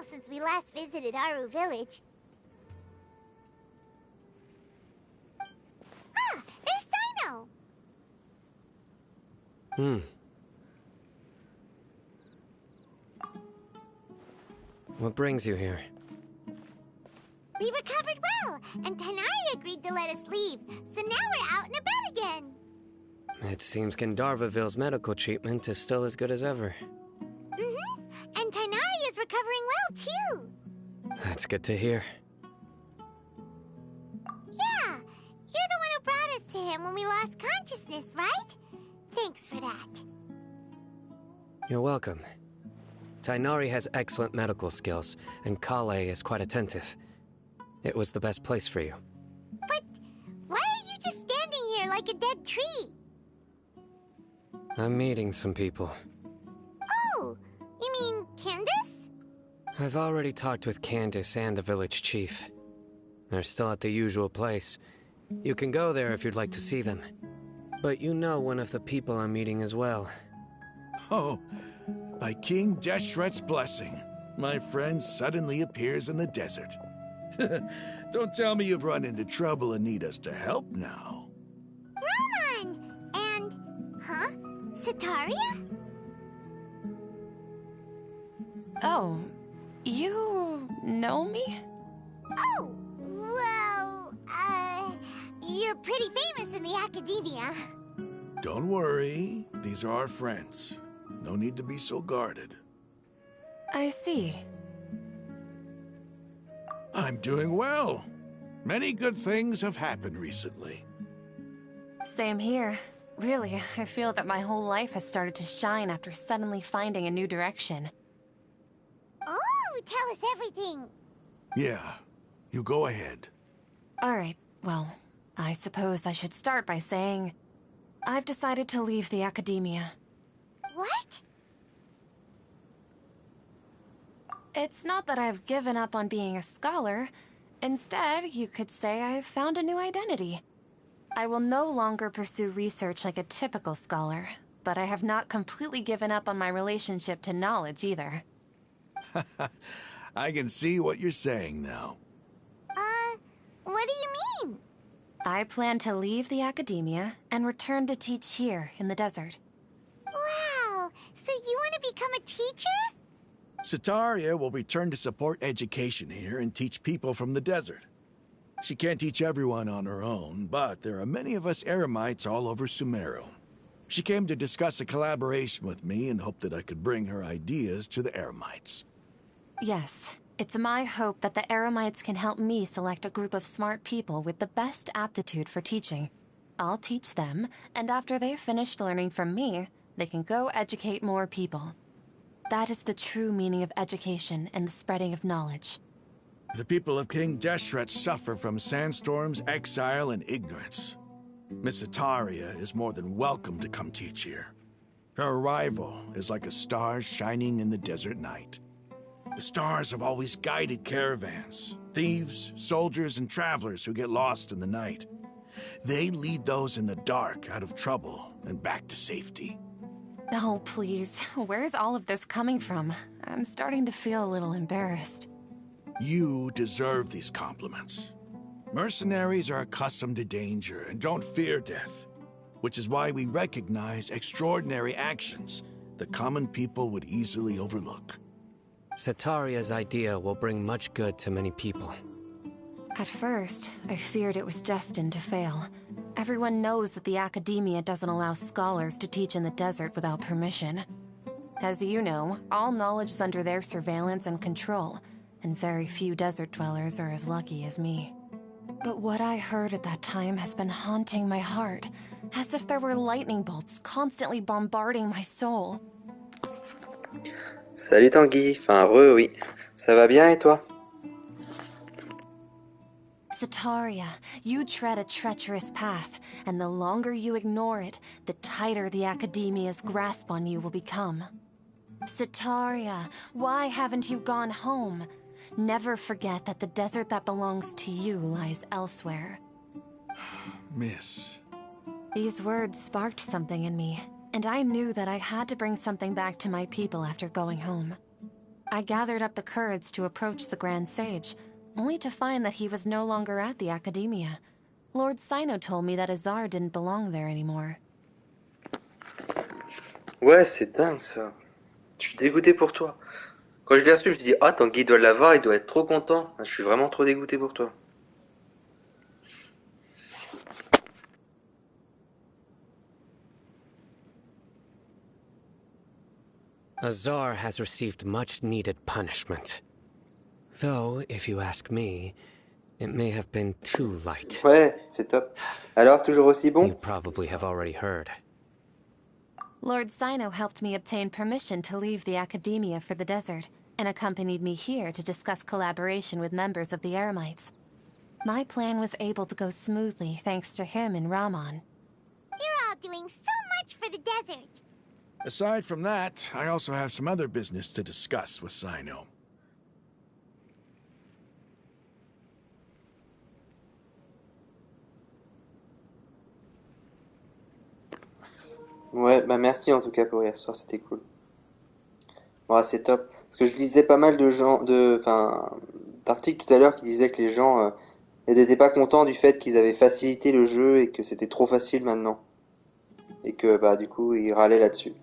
Since we last visited Aru Village. Ah, there's Sino! What brings you here? We recovered well, and Tanari agreed to let us leave, so now we're out and about again. It seems Gandharvaville's medical treatment is still as good as ever. And Tanari is recovering well, too. That's good to hear. Yeah, you're the one who brought us to him when we lost consciousness, right? Thanks for that. You're welcome. Tainari has excellent medical skills, and Kale is quite attentive. It was the best place for you. But why are you just standing here like a dead tree? I'm meeting some people. Oh, you mean Candace? I've already talked with Candace and the village chief. They're still at the usual place. You can go there if you'd like to see them. But you know one of the people I'm meeting as well. Oh, by King Deshret's blessing, my friend suddenly appears in the desert. Don't tell me you've run into trouble and need us to help now. Roman! And... huh? Setaria? Oh, you know me? Oh, well, you're pretty famous in the academia. Don't worry, these are our friends. No need to be so guarded. I see. I'm doing well. Many good things have happened recently. Same here. Really, I feel that my whole life has started to shine after suddenly finding a new direction. Oh, tell us everything. Yeah, you go ahead. Alright, well, I suppose I should start by saying I've decided to leave the academia. What? It's not that I've given up on being a scholar. Instead, you could say I've found a new identity. I will no longer pursue research like a typical scholar, but I have not completely given up on my relationship to knowledge either. I can see what you're saying now. What do you mean? I plan to leave the academia and return to teach here in the desert. Wow, so you want to become a teacher? Setaria will return to support education here and teach people from the desert. She can't teach everyone on her own, but there are many of us Eremites all over Sumeru. She came to discuss a collaboration with me and hoped that I could bring her ideas to the Eremites. Yes, it's my hope that the Eremites can help me select a group of smart people with the best aptitude for teaching. I'll teach them, and after they've finished learning from me, they can go educate more people. That is the true meaning of education and the spreading of knowledge. The people of King Deshret suffer from sandstorms, exile, and ignorance. Miss Setaria is more than welcome to come teach here. Her arrival is like a star shining in the desert night. The stars have always guided caravans, thieves, soldiers, and travelers who get lost in the night. They lead those in the dark out of trouble and back to safety. Oh, please. Where's all of this coming from? I'm starting to feel a little embarrassed. You deserve these compliments. Mercenaries are accustomed to danger and don't fear death, which is why we recognize extraordinary actions that common people would easily overlook. Setaria's idea will bring much good to many people. At first, I feared it was destined to fail. Everyone knows that the academia doesn't allow scholars to teach in the desert without permission. As you know, all knowledge is under their surveillance and control, and very few desert dwellers are as lucky as me. But what I heard at that time has been haunting my heart, as if there were lightning bolts constantly bombarding my soul. Salut Tanguy, enfin oui. Ça va bien et toi? Sataria, you tread a treacherous path, and the longer you ignore it, the tighter the Academia's grasp on you will become. Sataria, why haven't you gone home? Never forget that the desert that belongs to you lies elsewhere. Miss. These words sparked something in me, and I knew that I had to bring something back to my people after going home. I gathered up the courage to approach the Grand Sage, only to find that he was no longer at the Academia. Lord Sino told me that Azar didn't belong there anymore. Ouais, c'est dingue ça. Je suis dégoûté pour toi. Quand je l'ai reçu, je me suis dit, ah, Tanguy doit l'avoir, il doit être trop content. Je suis vraiment trop dégoûté pour toi. Azar has received much-needed punishment. Though, if you ask me, it may have been too light. Ouais, c'est top. Alors, toujours aussi bon? You probably have already heard. Lord Sino helped me obtain permission to leave the Academia for the desert, and accompanied me here to discuss collaboration with members of the Eremites. My plan was able to go smoothly thanks to him and Rahman. You're all doing so much for the desert. Aside from that, I also have some other business to discuss with Sino. Ouais, bah merci en tout cas pour hier soir, c'était cool. Ouais, c'est top. Parce que je lisais pas mal d'articles tout à l'heure qui disaient que les gens n'étaient pas contents du fait qu'ils avaient facilité le jeu et que c'était trop facile maintenant. Et que, bah, du coup, ils râlaient là-dessus.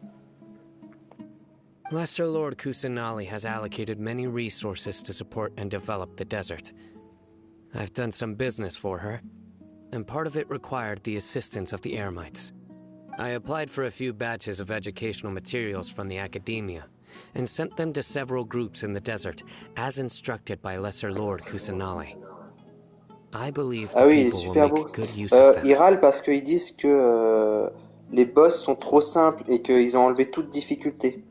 Lesser Lord Kusanali has allocated many resources to support and develop the desert. I've done some business for her, and part of it required the assistance of the Eremites. I applied for a few batches of educational materials from the Academia, and sent them to several groups in the desert, as instructed by Lesser Lord Kusanali. I believe the Oui, il est people will super make beau. good use of them. Ils râlent parce qu'ils disent que les boss sont trop simples et qu'ils ont enlevé toute difficulté.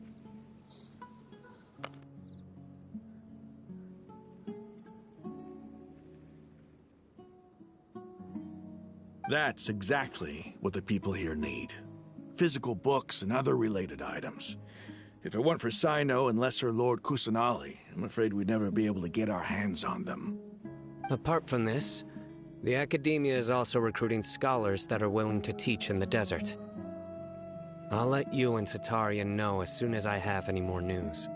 That's exactly what the people here need. Physical books and other related items. If it weren't for Sino and Lesser Lord Kusanali, I'm afraid we'd never be able to get our hands on them. Apart from this, the Academia is also recruiting scholars that are willing to teach in the desert. I'll let you and Sataria know as soon as I have any more news.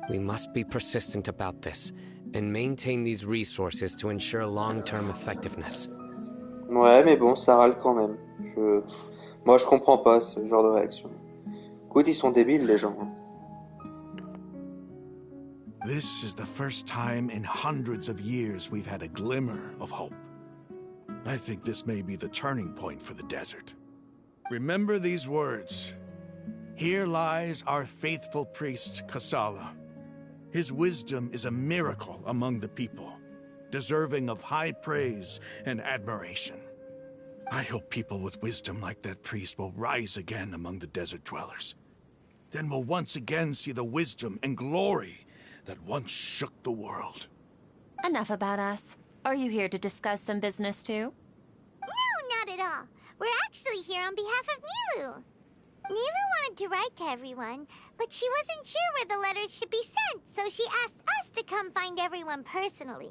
We must be persistent about this, and maintain these resources to ensure long-term effectiveness. Ouais, mais bon, ça râle quand même. Moi, je comprends pas ce genre de réaction. Écoute, ils sont débiles, les gens. This is the first time in hundreds of years we've had a glimmer of hope. I think this may be the turning point for the desert. Remember these words. Here lies our faithful priest, Kasala. His wisdom is a miracle among the people, deserving of high praise and admiration. I hope people with wisdom like that priest will rise again among the desert dwellers. Then we'll once again see the wisdom and glory that once shook the world. Enough about us. Are you here to discuss some business too? No, not at all. We're actually here on behalf of Nilu. Nilu wanted to write to everyone, but she wasn't sure where the letters should be sent, so she asked us to come find everyone personally.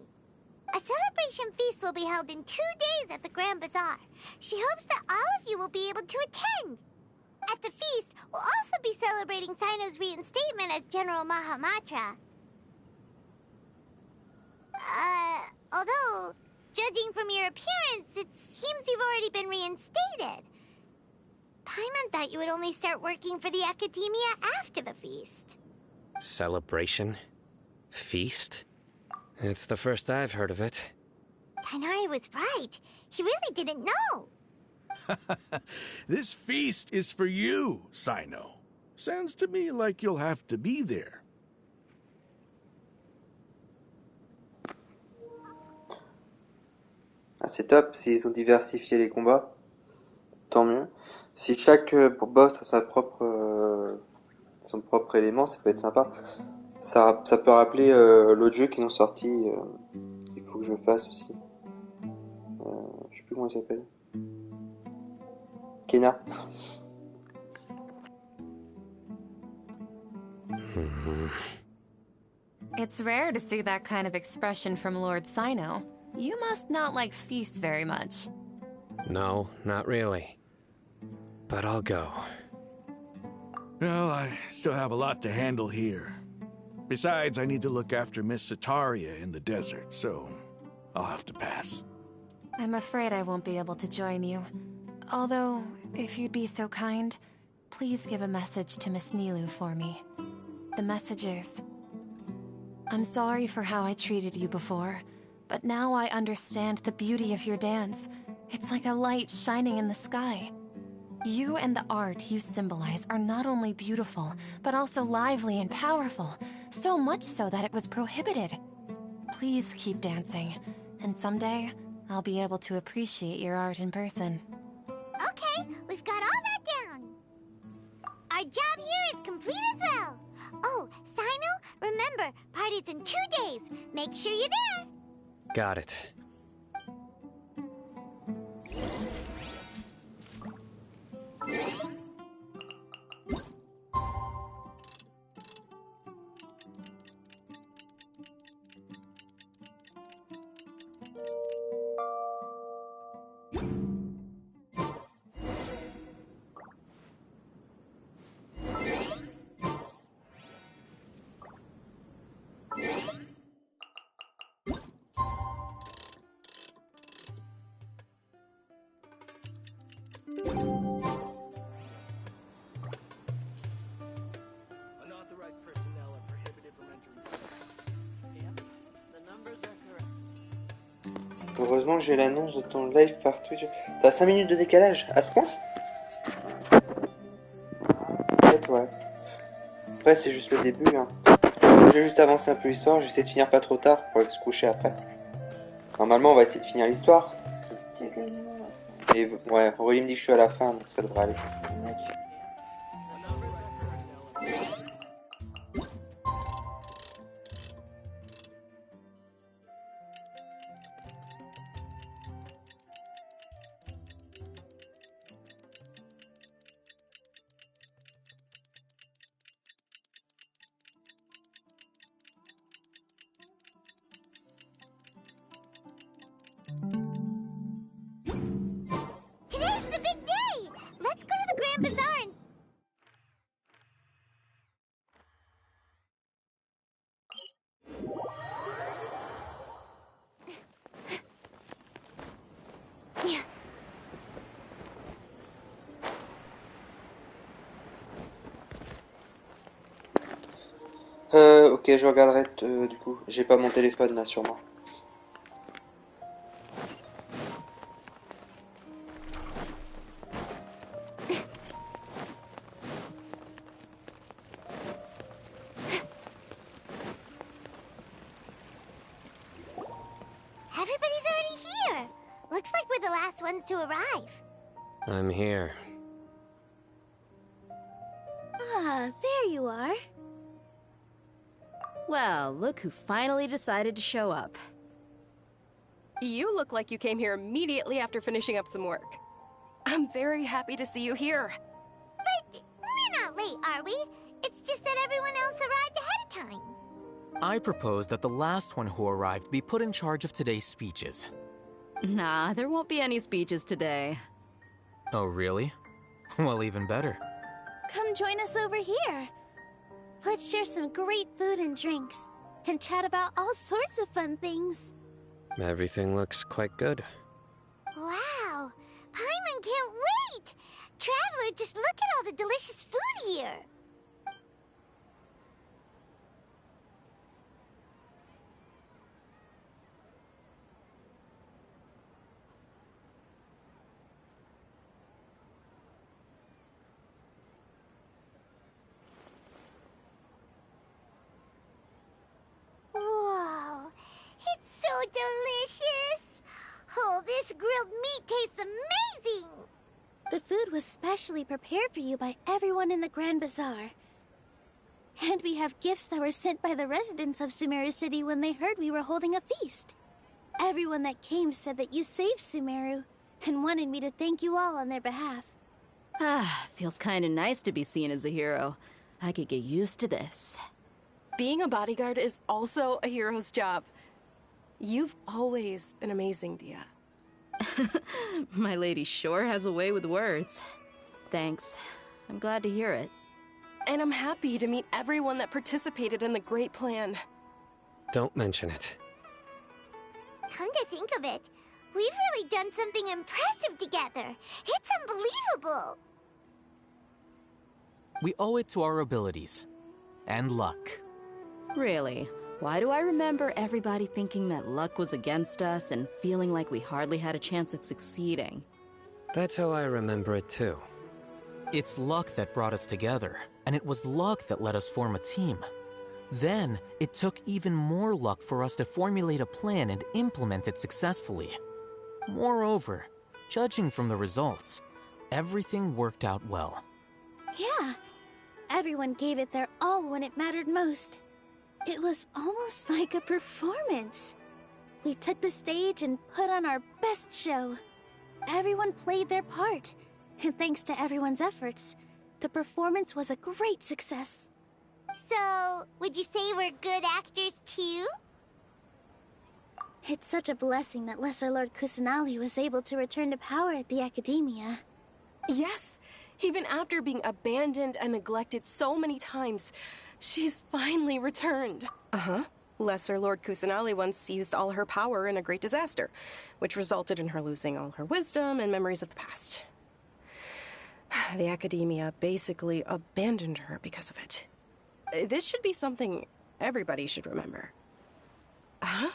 A celebration feast will be held in 2 days at the Grand Bazaar. She hopes that all of you will be able to attend. At the feast, we'll also be celebrating Sino's reinstatement as General Mahamatra. Although, judging from your appearance, it seems you've already been reinstated. Paimon thought you would only start working for the Academia after the feast. Celebration? Feast? It's the first I've heard of it. Tighnari was right. He really didn't know. This feast is for you, Sino. Sounds to me like you'll have to be there. Ah, c'est top, s'ils ont diversifié les combats, tant mieux. Si chaque boss a son propre élément, ça peut être sympa. Ça peut rappeler l'autre jeu qu'ils ont sorti, qu'il faut que je fasse aussi. Je sais plus comment il s'appelle. Kena. It's rare to see that kind of expression from Lord Sino. You must not like feasts very much. No, not really. But I'll go. Well, I still have a lot to handle here. Besides, I need to look after Miss Sataria in the desert, so I'll have to pass. I'm afraid I won't be able to join you. Although, if you'd be so kind, please give a message to Miss Nilu for me. The message is, I'm sorry for how I treated you before, but now I understand the beauty of your dance. It's like a light shining in the sky. You and the art you symbolize are not only beautiful, but also lively and powerful, so much so that it was prohibited. Please keep dancing, and someday, I'll be able to appreciate your art in person. Okay, we've got all that down. Our job here is complete as well. Oh, Sino, remember, party's in 2 days. Make sure you're there. Got it. Unauthorized personnel are prohibited from entering. Yep, the numbers are correct. Heureusement que j'ai l'annonce de ton live par Twitch. T'as 5 minutes de décalage, à ce point? Peut-être, ouais. Après, c'est juste le début, hein. J'ai juste avancé un peu l'histoire, j'essaie de finir pas trop tard pour aller se coucher après. Normalement, on va essayer de finir l'histoire. Et ouais, Aurélie me dit que je suis à la fin, donc ça devrait aller. Today's the big day. Let's go to the Grand Bazaar and... Ok, je regarderai du coup. J'ai pas mon téléphone là sur moi. Everybody's already here. Looks like we're the last ones to arrive. I'm here. Ah, there you are. Well, look who finally decided to show up. You look like you came here immediately after finishing up some work. I'm very happy to see you here. But we're not late, are we? It's just that everyone else arrived ahead of time. I propose that the last one who arrived be put in charge of today's speeches. Nah, there won't be any speeches today. Oh, really? Well, even better. Come join us over here. Let's share some great food and drinks, and chat about all sorts of fun things. Everything looks quite good. Wow, Paimon can't wait! Traveler, just look at all the delicious food here. grilled meat tastes amazing! The food was specially prepared for you by everyone in the Grand Bazaar. And we have gifts that were sent by the residents of Sumeru City when they heard we were holding a feast. Everyone that came said that you saved Sumeru, and wanted me to thank you all on their behalf. Feels kinda nice to be seen as a hero. I could get used to this. Being a bodyguard is also a hero's job. You've always been amazing, Dia. My lady sure has a way with words. Thanks. I'm glad to hear it. And I'm happy to meet everyone that participated in the great plan. Don't mention it. Come to think of it, we've really done something impressive together. It's unbelievable. We owe it to our abilities. And luck. Really? Why do I remember everybody thinking that luck was against us and feeling like we hardly had a chance of succeeding? That's how I remember it too. It's luck that brought us together, and it was luck that let us form a team. Then, it took even more luck for us to formulate a plan and implement it successfully. Moreover, judging from the results, everything worked out well. Yeah. Everyone gave it their all when it mattered most. It was almost like a performance. We took the stage and put on our best show. Everyone played their part, and thanks to everyone's efforts, the performance was a great success. So, would you say we're good actors too? It's such a blessing that Lesser Lord Kusanali was able to return to power at the Academia. Yes, even after being abandoned and neglected so many times, she's finally returned. Lesser Lord Kusanali once used all her power in a great disaster, which resulted in her losing all her wisdom and memories of the past. The Academia basically abandoned her because of it. This should be something everybody should remember. Huh?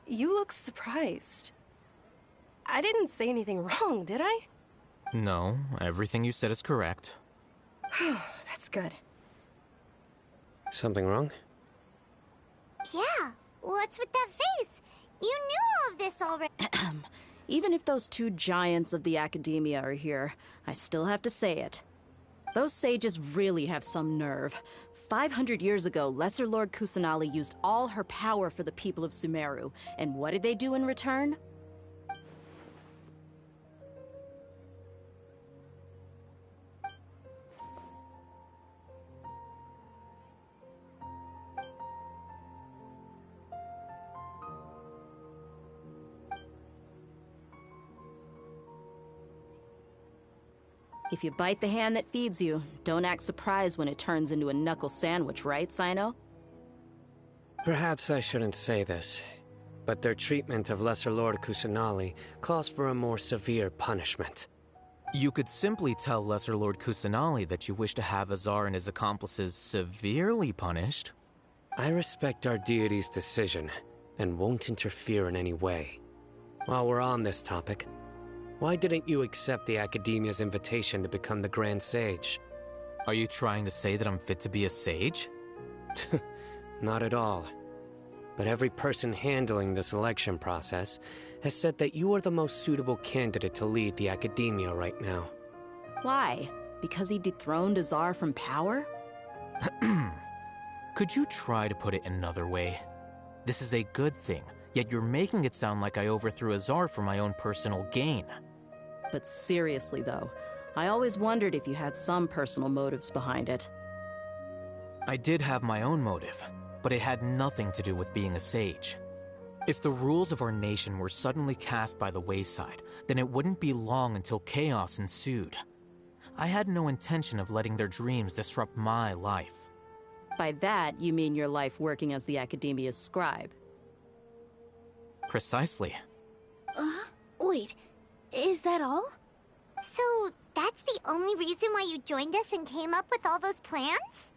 You look surprised. I didn't say anything wrong, did I? No, everything you said is correct. That's good. Something wrong? Yeah, what's with that face? You knew all of this already. Even if those two giants of the Academia are here, I still have to say it. Those sages really have some nerve. 500 years ago, Lesser Lord Kusanali used all her power for the people of Sumeru, and what did they do in return? If you bite the hand that feeds you, don't act surprised when it turns into a knuckle sandwich, right, Sino? Perhaps I shouldn't say this, but their treatment of Lesser Lord Kusanali calls for a more severe punishment. You could simply tell Lesser Lord Kusanali that you wish to have Azar and his accomplices severely punished. I respect our deity's decision, and won't interfere in any way. While we're on this topic, why didn't you accept the Academia's invitation to become the Grand Sage? Are you trying to say that I'm fit to be a sage? Not at all. But every person handling the selection process has said that you are the most suitable candidate to lead the Academia right now. Why? Because he dethroned Azar from power? Could you try to put it another way? This is a good thing, yet you're making it sound like I overthrew Azar for my own personal gain. But seriously, though, I always wondered if you had some personal motives behind it. I did have my own motive, but it had nothing to do with being a sage. If the rules of our nation were suddenly cast by the wayside, then it wouldn't be long until chaos ensued. I had no intention of letting their dreams disrupt my life. By that, you mean your life working as the Academia's scribe. Precisely. Wait, is that all? So, that's the only reason why you joined us and came up with all those plans?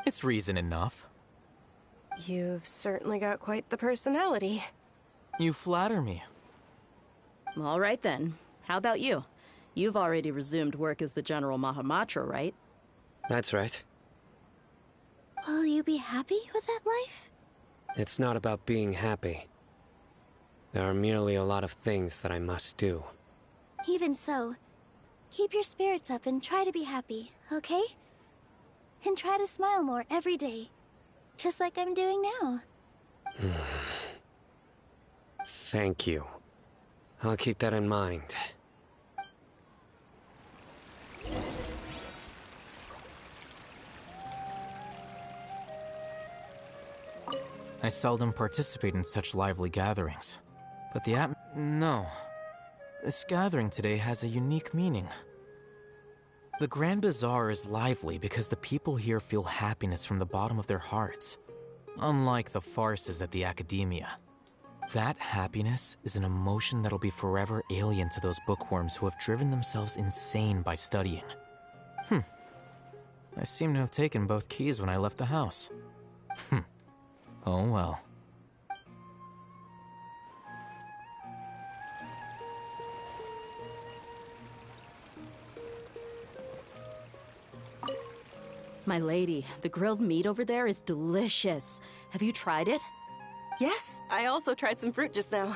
It's reason enough. You've certainly got quite the personality. You flatter me. All right then. How about you? You've already resumed work as the General Mahamatra, right? That's right. Will you be happy with that life? It's not about being happy. There are merely a lot of things that I must do. Even so, keep your spirits up and try to be happy, okay? And try to smile more every day, just like I'm doing now. Thank you. I'll keep that in mind. I seldom participate in such lively gatherings. But no. This gathering today has a unique meaning. The Grand Bazaar is lively because the people here feel happiness from the bottom of their hearts, unlike the farces at the Academia. That happiness is an emotion that'll be forever alien to those bookworms who have driven themselves insane by studying. I seem to have taken both keys when I left the house. Oh well. My lady, the grilled meat over there is delicious. Have you tried it? Yes, I also tried some fruit just now.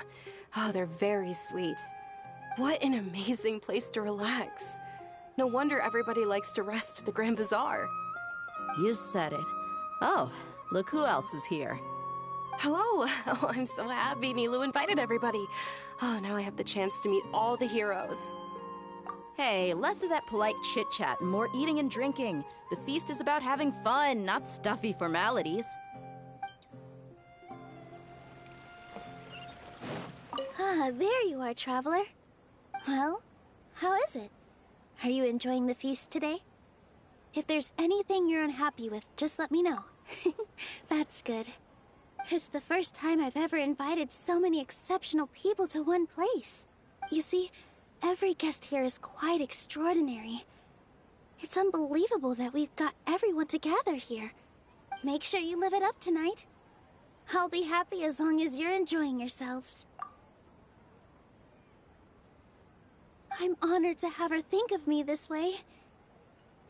Oh, they're very sweet. What an amazing place to relax. No wonder everybody likes to rest at the Grand Bazaar. You said it. Oh, look who else is here. Hello! Oh, I'm so happy Nilou invited everybody. Oh, now I have the chance to meet all the heroes. Hey, less of that polite chit-chat and more eating and drinking. The feast is about having fun, not stuffy formalities. Ah, there you are, traveler. Well, how is it? Are you enjoying the feast today? If there's anything you're unhappy with, just let me know. That's good. It's the first time I've ever invited so many exceptional people to one place. You see, every guest here is quite extraordinary. It's unbelievable that we've got everyone together here. Make sure you live it up tonight. I'll be happy as long as you're enjoying yourselves. I'm honored to have her think of me this way.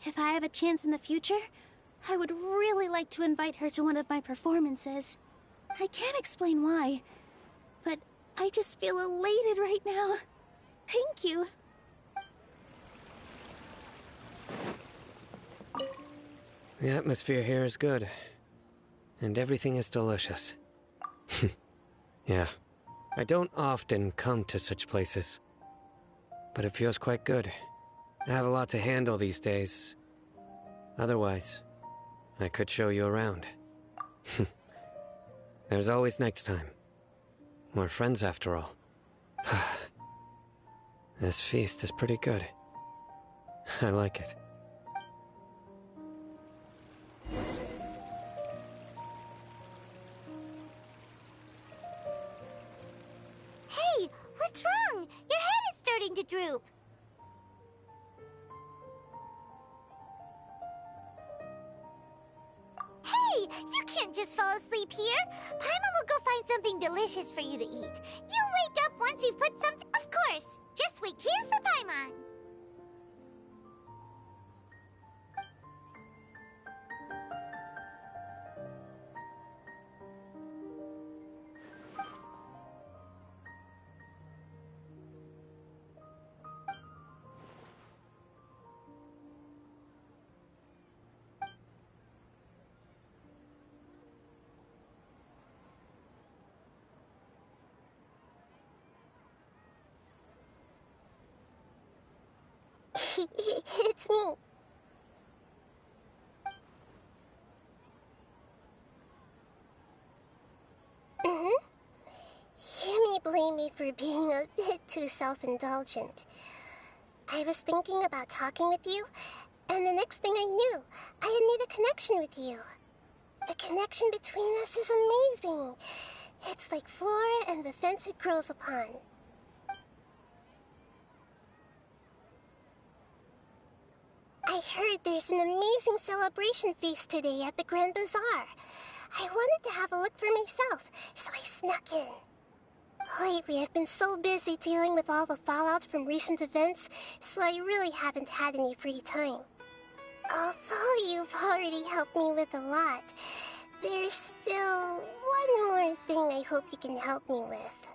If I have a chance in the future, I would really like to invite her to one of my performances. I can't explain why, but I just feel elated right now. Thank you. The atmosphere here is good, and everything is delicious. Yeah, I don't often come to such places, but it feels quite good. I have a lot to handle these days. Otherwise, I could show you around. There's always next time. We're friends after all. This feast is pretty good. I like it. Hey, what's wrong? Your head is starting to droop. Hey, you can't just fall asleep here. Paimon will go find something delicious for you to eat. You'll wake up once you've put something... Of course, just wait here for Paimon. It's me. You may blame me for being a bit too self-indulgent. I was thinking about talking with you, and the next thing I knew, I had made a connection with you. The connection between us is amazing. It's like flora and the fence it grows upon. I heard there's an amazing celebration feast today at the Grand Bazaar. I wanted to have a look for myself, so I snuck in. Lately, I've been so busy dealing with all the fallout from recent events, so I really haven't had any free time. Although you've already helped me with a lot, there's still one more thing I hope you can help me with.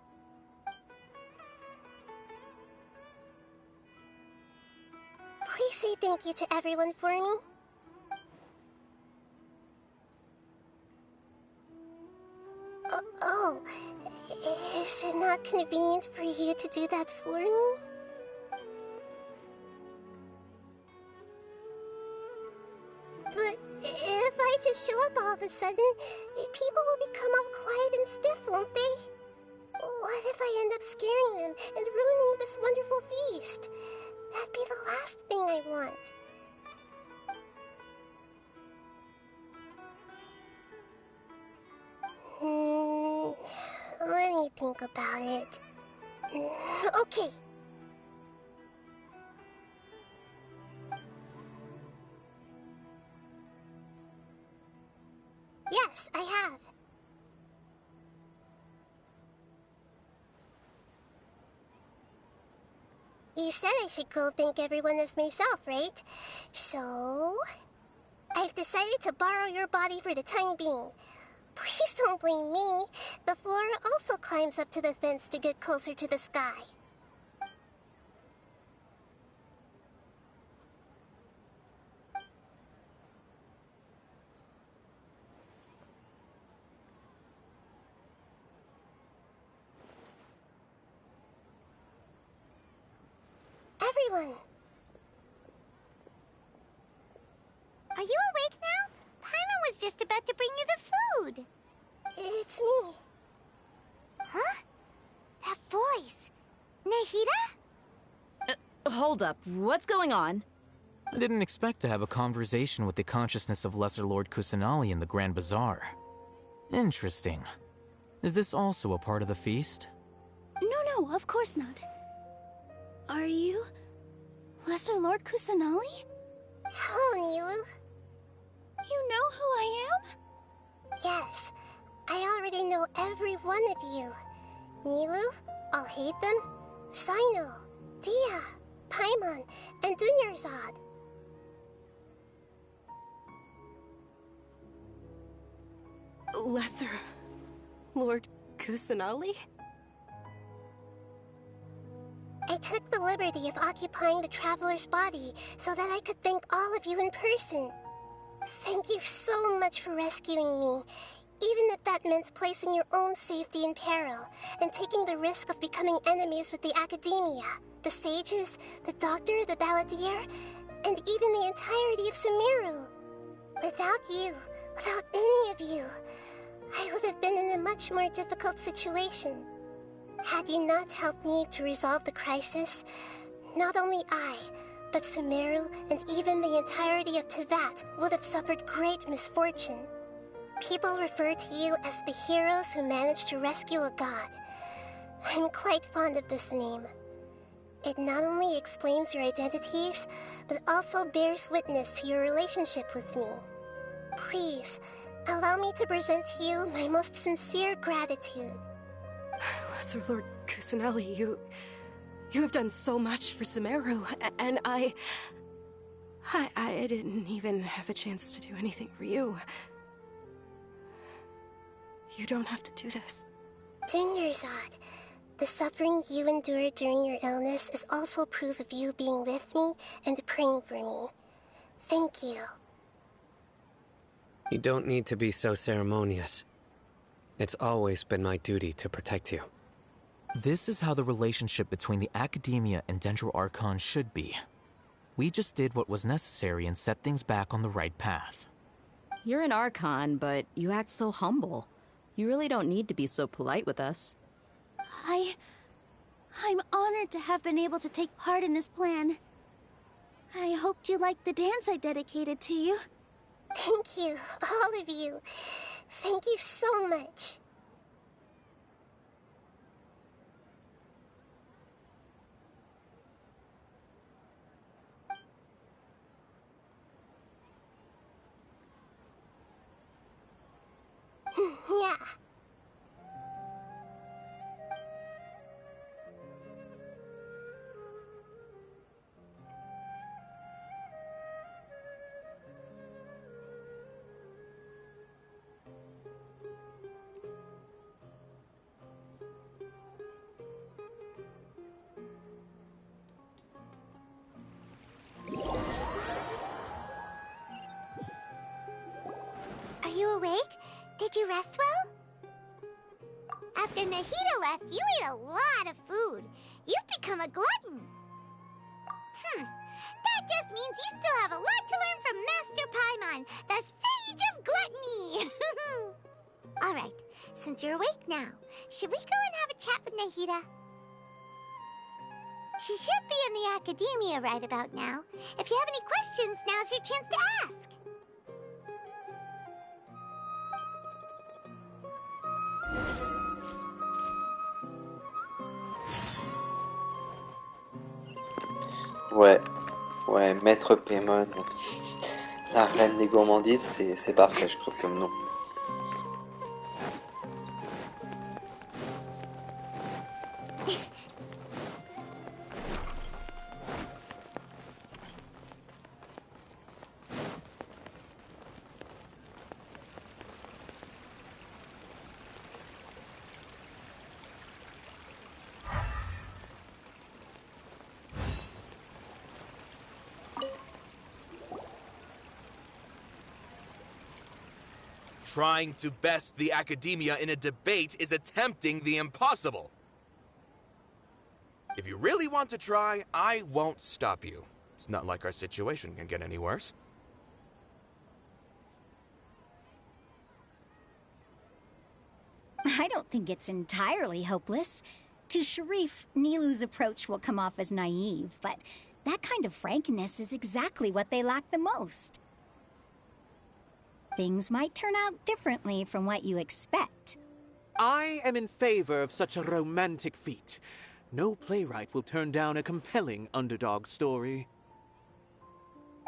say thank you to everyone for me? Oh, is it not convenient for you to do that for me? But if I just show up all of a sudden, people will become all quiet and stiff, won't they? What if I end up scaring them and ruining this wonderful feast? That'd be the last thing I want. Let me think about it. Okay. Yes, I have. You said I should go thank everyone as myself, right? So, I've decided to borrow your body for the time being. Please don't blame me. The flora also climbs up to the fence to get closer to the sky. Everyone! Are you awake now? Paimon was just about to bring you the food. It's me. Huh? That voice. Nahida? Hold up. What's going on? I didn't expect to have a conversation with the consciousness of Lesser Lord Kusanali in the Grand Bazaar. Interesting. Is this also a part of the feast? No, of course not. Are you Lesser Lord Kusanali? Hello, Nilu. You know who I am? Yes, I already know every one of you. Nilu, Alhaitham, Sino, Dia, Paimon, and Dunyarzad. Lesser Lord Kusanali? I took the liberty of occupying the traveler's body so that I could thank all of you in person. Thank you so much for rescuing me, even if that meant placing your own safety in peril and taking the risk of becoming enemies with the academia, the sages, the doctor, the balladeer, and even the entirety of Sumeru. Without you, without any of you, I would have been in a much more difficult situation. Had you not helped me to resolve the crisis, not only I, but Sumeru and even the entirety of Teyvat would have suffered great misfortune. People refer to you as the heroes who managed to rescue a god. I'm quite fond of this name. It not only explains your identities, but also bears witness to your relationship with me. Please, allow me to present to you my most sincere gratitude. Lesser Lord Kusanali, you have done so much for Sumeru, and I didn't even have a chance to do anything for you. You don't have to do this. Dunyarzad, the suffering you endured during your illness is also proof of you being with me and praying for me. Thank you. You don't need to be so ceremonious. It's always been my duty to protect you. This is how the relationship between the Academia and Dendro Archon should be. We just did what was necessary and set things back on the right path. You're an Archon, but you act so humble. You really don't need to be so polite with us. I'm honored to have been able to take part in this plan. I hoped you liked the dance I dedicated to you. Thank you, all of you. Thank you so much. Yeah. awake? Did you rest well? After Nahida left, you ate a lot of food. You've become a glutton. That just means you still have a lot to learn from Master Paimon, the Sage of Gluttony! Alright, since you're awake now, should we go and have a chat with Nahida? She should be in the academia right about now. If you have any questions, now's your chance to ask. Ouais, Maître Paimon, la reine des gourmandises, c'est parfait, je trouve, comme nom. Trying to best the academia in a debate is attempting the impossible. If you really want to try, I won't stop you. It's not like our situation can get any worse. I don't think it's entirely hopeless. To Sharif, Nilou's approach will come off as naive, but that kind of frankness is exactly what they lack the most. Things might turn out differently from what you expect. I am in favor of such a romantic feat. No playwright will turn down a compelling underdog story.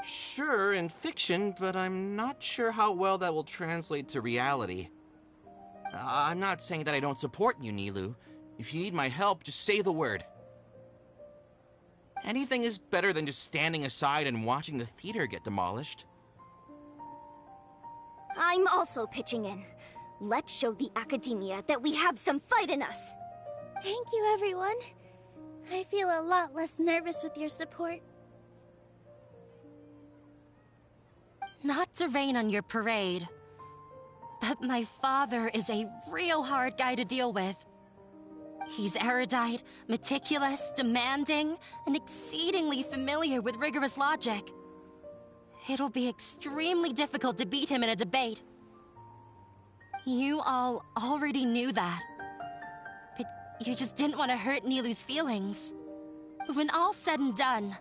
Sure, in fiction, but I'm not sure how well that will translate to reality. I'm not saying that I don't support you, Nilou. If you need my help, just say the word. Anything is better than just standing aside and watching the theater get demolished. I'm also pitching in. Let's show the academia that we have some fight in us. Thank you, everyone. I feel a lot less nervous with your support. Not to rain on your parade, but my father is a real hard guy to deal with. He's erudite, meticulous, demanding, and exceedingly familiar with rigorous logic. It'll be extremely difficult to beat him in a debate. You all already knew that. But you just didn't want to hurt Nilou's feelings. But when all's said and done,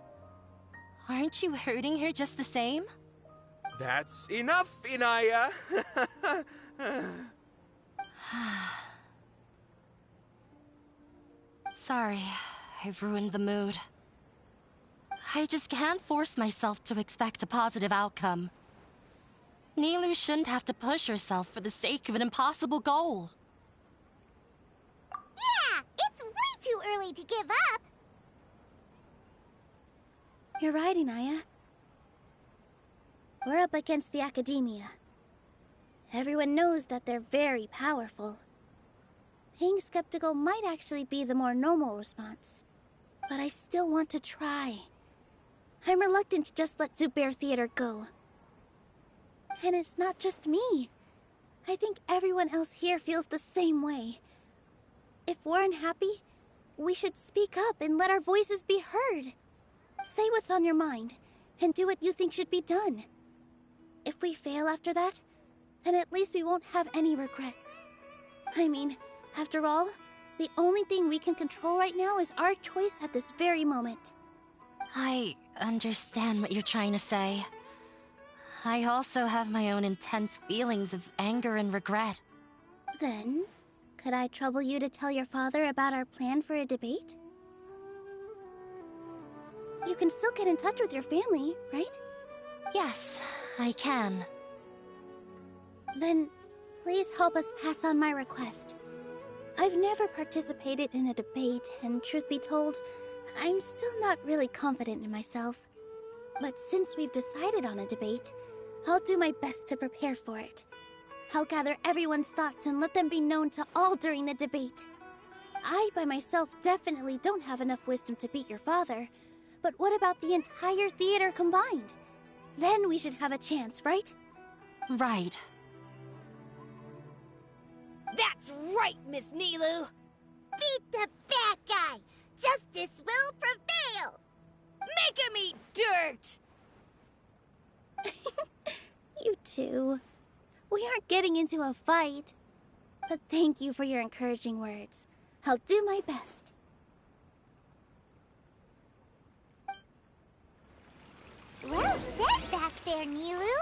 aren't you hurting her just the same? That's enough, Inaya! Sorry, I've ruined the mood. I just can't force myself to expect a positive outcome. Nilou shouldn't have to push herself for the sake of an impossible goal. Yeah, it's way too early to give up. You're right, Inaya. We're up against the academia. Everyone knows that they're very powerful. Being skeptical might actually be the more normal response. But I still want to try. I'm reluctant to just let Zubair Theater go. And it's not just me. I think everyone else here feels the same way. If we're unhappy, we should speak up and let our voices be heard. Say what's on your mind, and do what you think should be done. If we fail after that, then at least we won't have any regrets. I mean, after all, the only thing we can control right now is our choice at this very moment. I understand what you're trying to say. I also have my own intense feelings of anger and regret. Then, could I trouble you to tell your father about our plan for a debate? You can still get in touch with your family, right? Yes, I can. Then, please help us pass on my request. I've never participated in a debate, and truth be told, I'm still not really confident in myself. But since we've decided on a debate, I'll do my best to prepare for it. I'll gather everyone's thoughts and let them be known to all during the debate. I, by myself, definitely don't have enough wisdom to beat your father. But what about the entire theater combined? Then we should have a chance, right? Right. That's right, Miss Nilu! Beat the bad guy! Justice will prevail! Make him eat dirt! You two. We aren't getting into a fight. But thank you for your encouraging words. I'll do my best. Well said back there, Nilu.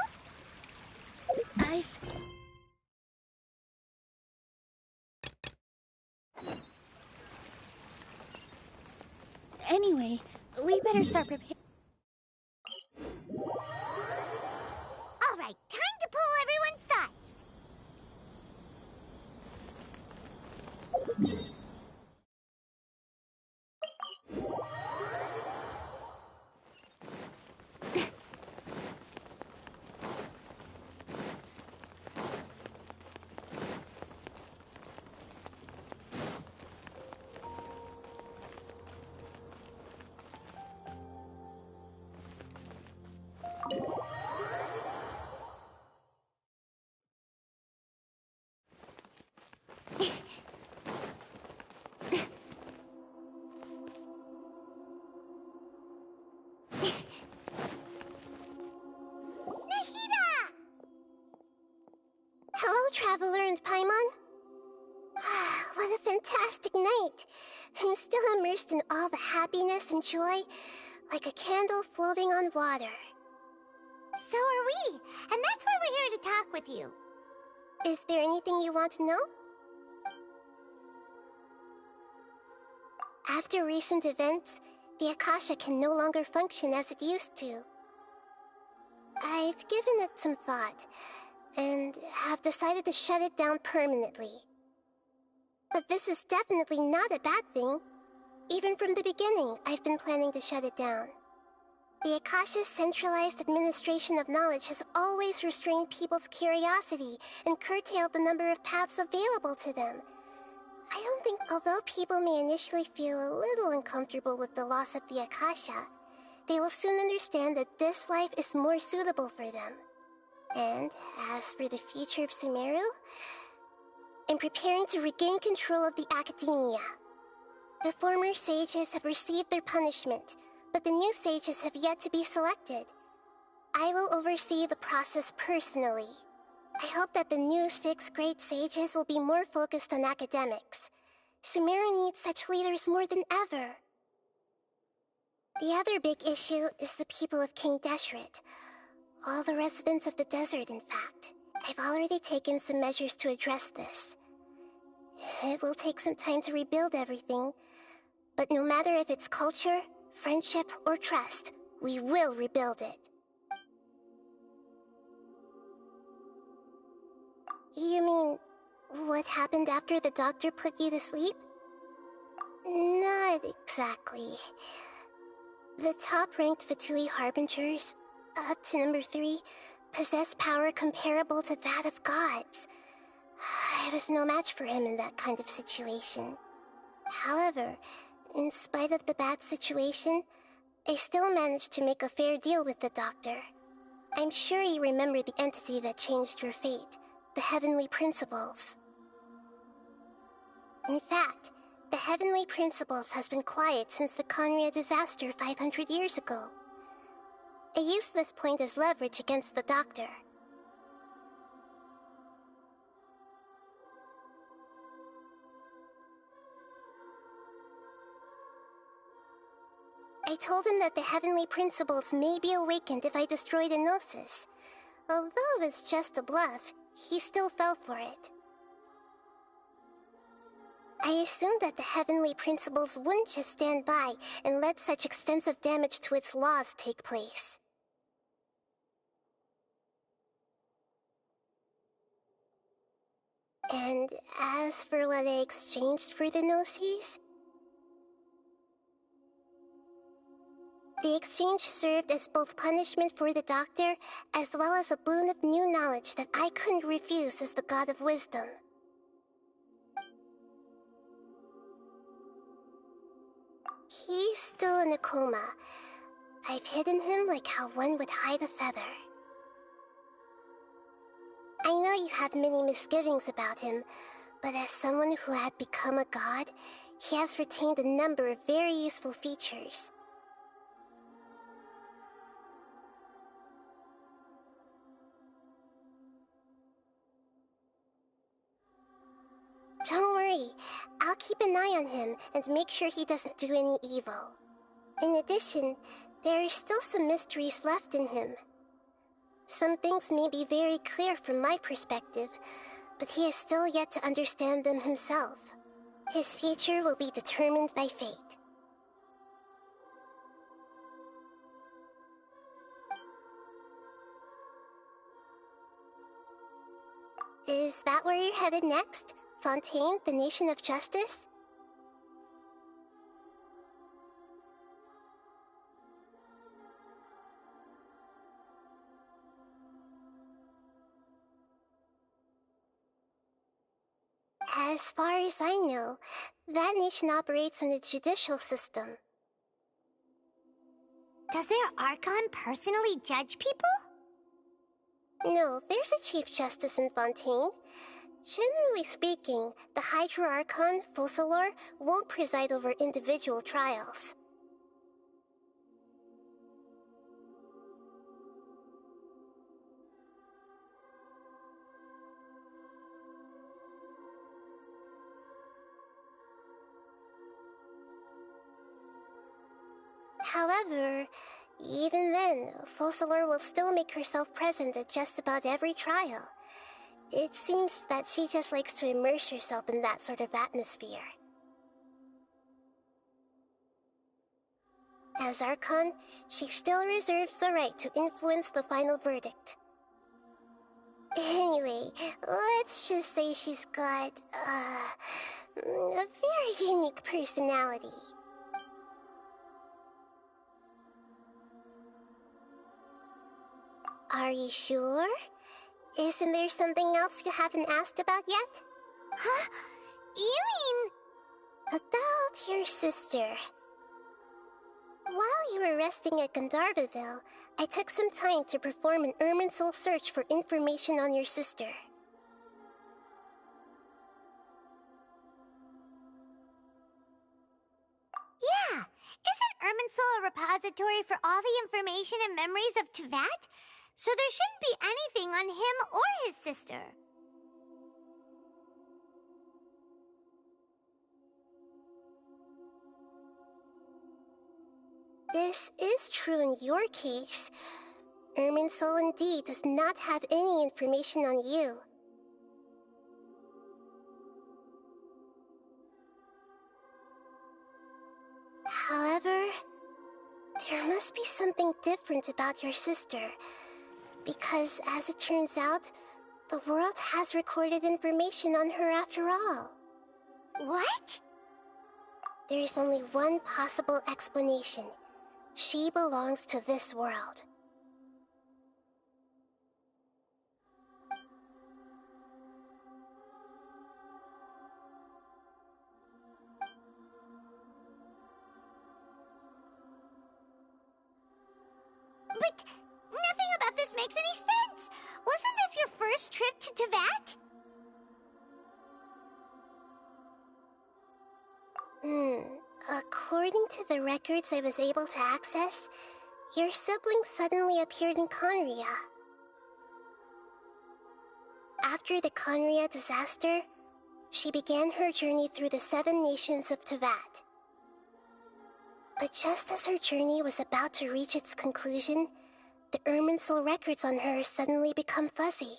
Anyway, we better start preparing. All right, time to pull everyone's thoughts. Hello, Traveler and Paimon. What a fantastic night. I'm still immersed in all the happiness and joy, like a candle floating on water. So are we, and that's why we're here to talk with you. Is there anything you want to know? After recent events, the Akasha can no longer function as it used to. I've given it some thought, and have decided to shut it down permanently. But this is definitely not a bad thing. Even from the beginning, I've been planning to shut it down. The Akasha's centralized administration of knowledge has always restrained people's curiosity and curtailed the number of paths available to them. I don't think, although people may initially feel a little uncomfortable with the loss of the Akasha, they will soon understand that this life is more suitable for them. And as for the future of Sumeru, I'm preparing to regain control of the academia. The former sages have received their punishment, but the new sages have yet to be selected. I will oversee the process personally. I hope that the new 6 great sages will be more focused on academics. Sumeru needs such leaders more than ever. The other big issue is the people of King Deshret. All the residents of the desert, in fact. I've already taken some measures to address this. It will take some time to rebuild everything, but no matter if it's culture, friendship, or trust, we will rebuild it. You mean, what happened after the doctor put you to sleep? Not exactly. The top-ranked Fatui Harbingers, up to number 3, possess power comparable to that of gods. I was no match for him in that kind of situation. However, in spite of the bad situation, I still managed to make a fair deal with the doctor. I'm sure you remember the entity that changed your fate, the Heavenly Principles. In fact, the Heavenly Principles has been quiet since the Conria disaster 500 years ago. I used this point as leverage against the doctor. I told him that the Heavenly Principles may be awakened if I destroy the Gnosis. Although it's just a bluff, he still fell for it. I assumed that the Heavenly Principles wouldn't just stand by and let such extensive damage to its laws take place. And as for what I exchanged for the Gnosis, the exchange served as both punishment for the doctor, as well as a boon of new knowledge that I couldn't refuse as the god of wisdom. He's still in a coma. I've hidden him like how one would hide a feather. I know you have many misgivings about him, But as someone who had become a god, he has retained a number of very useful features. Don't worry, I'll keep an eye on him and make sure he doesn't do any evil. In addition, there are still some mysteries left in him. Some things may be very clear from my perspective, but he has still yet to understand them himself. His future will be determined by fate. Is that where you're headed next? Fontaine, the Nation of Justice? As far as I know, that nation operates in a judicial system. Does their Archon personally judge people? No, there's a Chief Justice in Fontaine. Generally speaking, the Hydra Archon, Focalor, won't preside over individual trials. However, even then, Focalor will still make herself present at just about every trial. It seems that she just likes to immerse herself in that sort of atmosphere. As Archon, she still reserves the right to influence the final verdict. Anyway, let's just say she's got, a very unique personality. Are you sure? Isn't there something else you haven't asked about yet? Huh? You mean... About your sister. While you were resting at Gandharvaville, I took some time to perform an Irminsul search for information on your sister. Yeah! Isn't Irminsul a repository for all the information and memories of Teyvat? So there shouldn't be anything on him or his sister. This is true in your case. Irminsul indeed does not have any information on you. However, there must be something different about your sister. Because, as it turns out, the world has recorded information on her after all. What? There is only one possible explanation. She belongs to this world. But nothing about this makes any sense! Wasn't this your first trip to Teyvat? According to the records I was able to access, your sibling suddenly appeared in Conria. After the Conria disaster, she began her journey through the 7 nations of Teyvat. But just as her journey was about to reach its conclusion, the Irminsul records on her suddenly become fuzzy.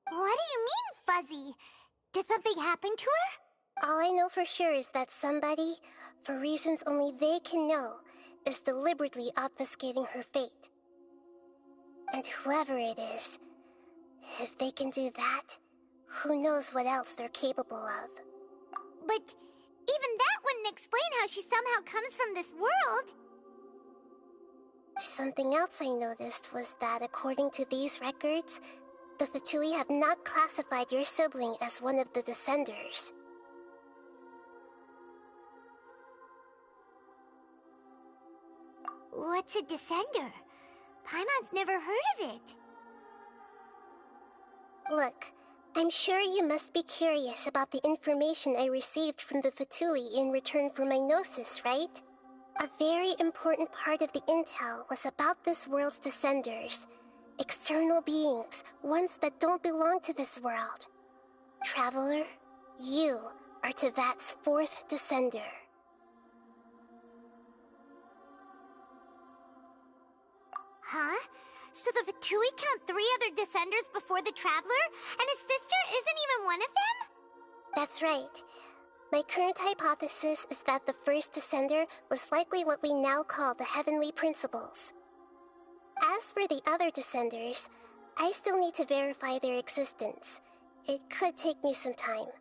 What do you mean, fuzzy? Did something happen to her? All I know for sure is that somebody, for reasons only they can know, is deliberately obfuscating her fate. And whoever it is, if they can do that, who knows what else they're capable of. But even that wouldn't explain how she somehow comes from this world. Something else I noticed was that according to these records, the Fatui have not classified your sibling as one of the Descenders. What's a Descender? Paimon's never heard of it. Look, I'm I'm sure you must be curious about the information I received from the Fatui in return for my gnosis, right? A very important part of the intel was about this world's descenders. External beings, ones that don't belong to this world. Traveler, you are Tevat's 4th descender. Huh? So the Fatui count 3 other descenders before the Traveler, and his sister isn't even one of them? That's right. My current hypothesis is that the first descender was likely what we now call the Heavenly Principles. As for the other descenders, I still need to verify their existence. It could take me some time.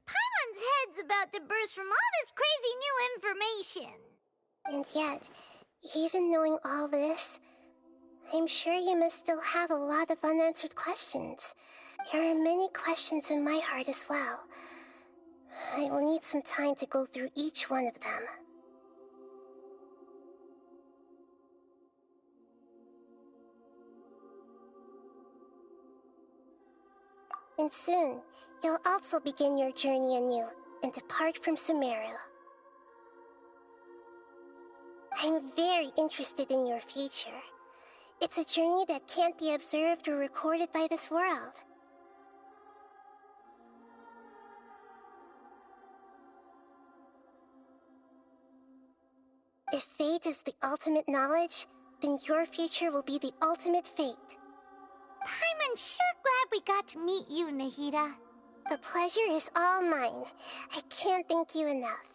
Paimon's head's about to burst from all this crazy new information. And yet, even knowing all this, I'm sure you must still have a lot of unanswered questions. There are many questions in my heart as well. I will need some time to go through each one of them. And soon, you'll also begin your journey anew and depart from Sumeru. I'm very interested in your future. It's a journey that can't be observed or recorded by this world. If fate is the ultimate knowledge, then your future will be the ultimate fate. Paimon's sure glad we got to meet you, Nahida. The pleasure is all mine. I can't thank you enough.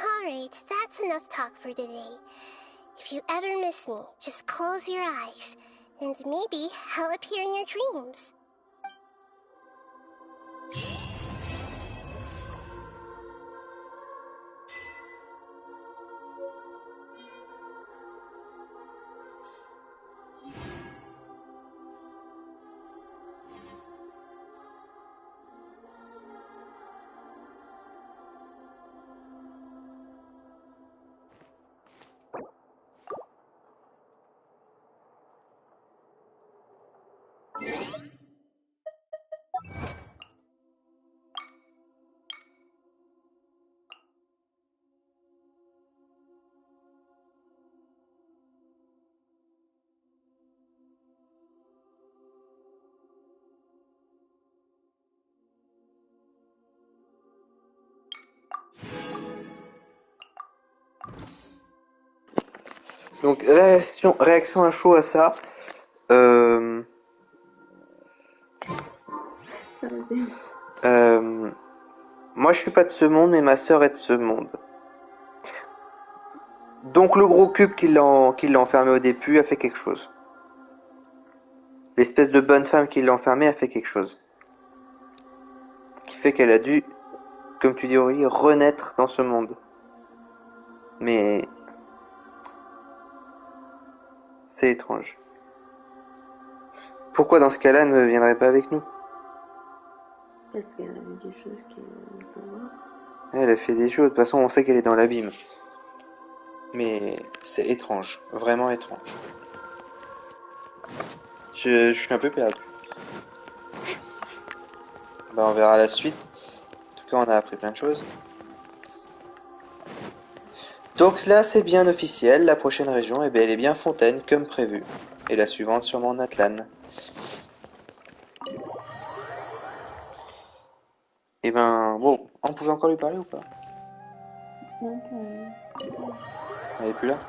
Alright, that's enough talk for today. If you ever miss me, just close your eyes, and maybe I'll appear in your dreams. Donc réaction à chaud à ça. Moi je suis pas de ce monde, mais ma sœur est de ce monde. Donc le gros cube qui l'a enfermé au début a fait quelque chose. L'espèce de bonne femme qui l'a enfermé a fait quelque chose. Ce qui fait qu'elle a dû, comme tu dis Aurélie, renaître dans ce monde. Mais c'est étrange. Pourquoi dans ce cas-là elle ne viendrait pas avec nous? Parce qu'elle a vu des choses qu'elle ne peut voir. Elle a fait des choses, de toute façon on sait qu'elle est dans l'abîme. Mais c'est étrange, vraiment étrange. Je suis un peu perdu. Bah on verra la suite. En tout cas on a appris plein de choses. Donc là c'est bien officiel, la prochaine région elle est bien Fontaine comme prévu. Et la suivante sûrement Natlan. Et ben bon, on pouvait encore lui parler ou pas? Elle est plus là?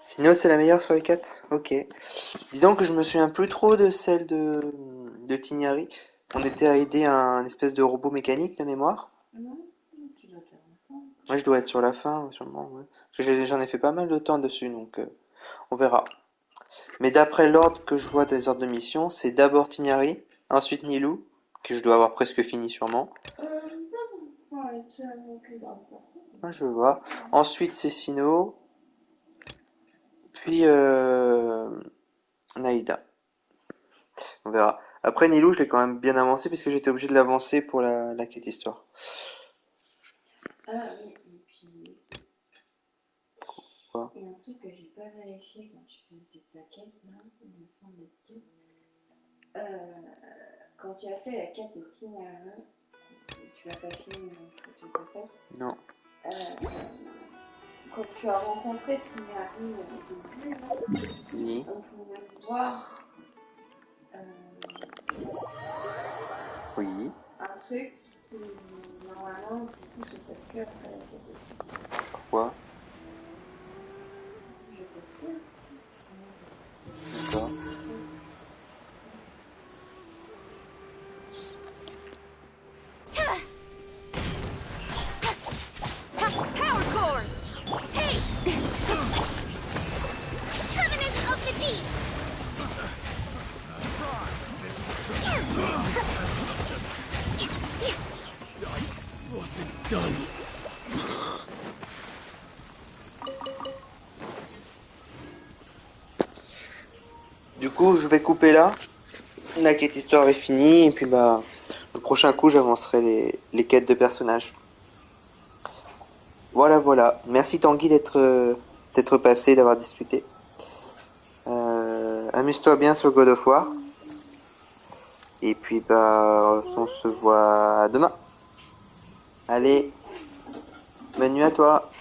Sinon, c'est la meilleure sur les 4. Ok. Disons que je me souviens plus trop de celle de Tignari. On était à aider un espèce de robot mécanique de mémoire. Non, tu dois être à la fin. Moi, je dois être sur la fin, sûrement. Ouais. Parce que j'en ai fait pas mal de temps dessus, donc on verra. Mais d'après l'ordre que je vois des ordres de mission, c'est d'abord Tignari, ensuite Nilou, que je dois avoir presque fini sûrement. Ouais, c'est avec les grandes parties. Ouais, je vois. Ensuite, c'est Sino, puis Naïda. On verra. Après, Nilou, je l'ai quand même bien avancé, puisque j'étais obligé de l'avancer pour la quête histoire. Ah oui, et puis... Quoi? Il y a un truc que j'ai pas vérifié quand tu faisais ta quête, là, de fin de quête. Quand tu as fait la quête de Tignari, tu l'as pas fini, donc tu l'as pas fait. Non. Quand tu as rencontré Tignari au début, là, Oui. on pouvait voir Oui. un truc qui, normalement, du coup, se passe que après la quête de Tignari. Pourquoi? Je peux plus. D'accord. Power core! Hey! Covenant of the Deep! Wasn't done. Du coup, je vais couper là. La quête histoire est finie, et puis bah, le prochain coup, j'avancerai les quêtes de personnages. Voilà, voilà. Merci Tanguy d'être passé, d'avoir discuté. Amuse-toi bien sur God of War. Et puis bah, on se voit demain. Allez, bonne nuit à toi.